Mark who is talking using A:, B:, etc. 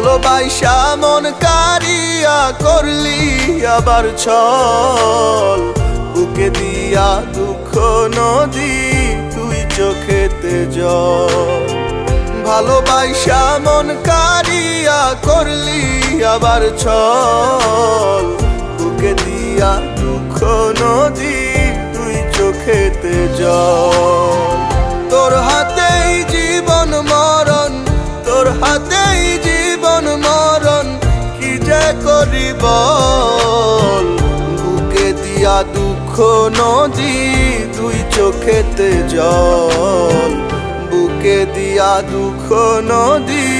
A: ভালোবাসা মন কারিয়া করলি আবার ছল, বুকে দিয়া দুঃখ নদী তুই চোখেতে জল। ভালোবাসা মন কারিয়া করলি আবার ছল, বুকে দিয়া দুঃখ নদী তুই চোখেতে জল। তোর হাতেই জীবন মরণ, তোর হাতেই জীবন মরণ, কি যে করি বল। বুকে দিয়া দুঃখ নদী তুই চোখেতে জল, বুকে দিয়া দুঃখ নদী